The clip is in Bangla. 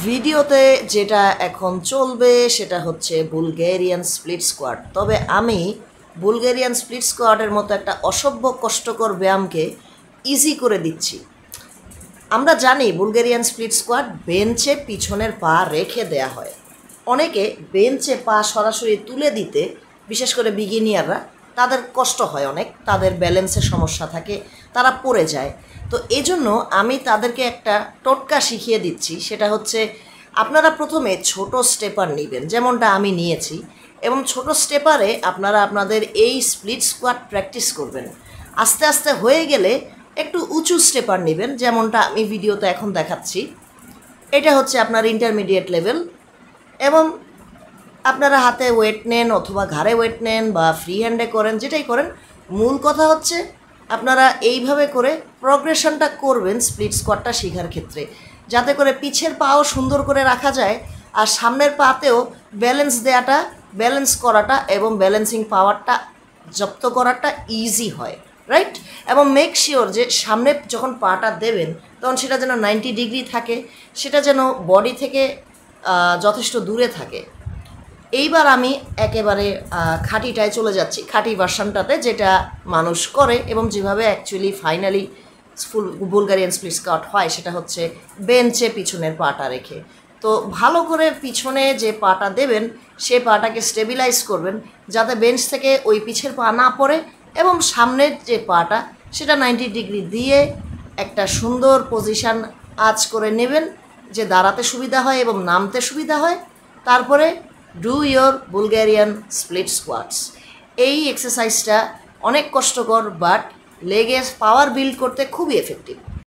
ভিডিওতে যেটা এখন চলবে সেটা হচ্ছে বুলগেরিয়ান স্প্লিট স্কোয়াট। তবে আমি বুলগেরিয়ান স্প্লিট স্কোয়াটের মতো একটা অসভ্য কষ্টকর ব্যায়ামকে ইজি করে দিচ্ছি। আমরা জানি বুলগেরিয়ান স্প্লিট স্কোয়াট বেঞ্চে পিছনের পা রেখে দেয়া হয়। অনেকে বেঞ্চে পা সরাসরি তুলে দিতে, বিশেষ করে বিগিনিয়াররা, তাদের কষ্ট হয় অনেক, তাদের ব্যালেন্সের সমস্যা থাকে, তারা পড়ে যায়। তো এজন্য আমি তাদেরকে একটা টোটকা শিখিয়ে দিচ্ছি। সেটা হচ্ছে আপনারা প্রথমে ছোট স্টেপার নেবেন, যেমনটা আমি নিয়েছি, এবং ছোট স্টেপারে আপনারা আপনাদের এই স্প্লিট স্কোয়াট প্র্যাকটিস করবেন। আস্তে আস্তে হয়ে গেলে একটু উঁচু স্টেপার নেবেন, যেমনটা আমি ভিডিওতে এখন দেখাচ্ছি। এটা হচ্ছে আপনার ইন্টারমিডিয়েট লেভেল, এবং আপনারা হাতে ওয়েট নেন অথবা ঘাড়ে ওয়েট নেন বা ফ্রি হ্যান্ডে করেন, যেটাই করেন, মূল কথা হচ্ছে আপনারা এইভাবে করে প্রগ্রেশনটা করবেন স্প্লিট স্কোয়াটটা শেখার ক্ষেত্রে, যাতে করে পিছের পাও সুন্দর করে রাখা যায় আর সামনের পাতেও ব্যালেন্স করাটা এবং ব্যালেন্সিং পাওয়ারটা জব্দ করাটা ইজি হয়, রাইট? এবং মেক শিওর যে সামনে যখন পাটা দেবেন তখন সেটা যেন 90 ডিগ্রি থাকে, সেটা যেন বডি থেকে যথেষ্ট দূরে থাকে। এইবার আমি একেবারে খাঁটিটায় চলে যাচ্ছি, খাঁটি ভার্সানটাতে, যেটা মানুষ করে এবং যেভাবে actually finally Bulgarian split squat হয়, সেটা হচ্ছে বেঞ্চে পিছনের পাটা রেখে। তো ভালো করে পিছনে যে পাটা দেবেন সে পাটাকে স্টেবিলাইজ করবেন, যাতে বেঞ্চ থেকে ওই পিছের পা না পড়ে, এবং সামনের যে পাটা সেটা 90 ডিগ্রি দিয়ে একটা সুন্দর পজিশান আঁচ করে নেবেন, যে দাঁড়াতে সুবিধা হয় এবং নামতে সুবিধা হয়। তারপরে do your Bulgarian split squats. এই এক্সারসাইজটা অনেক কষ্টকর, বাট লেগে পাওয়ার বিল্ড করতে খুবই এফেক্টিভ।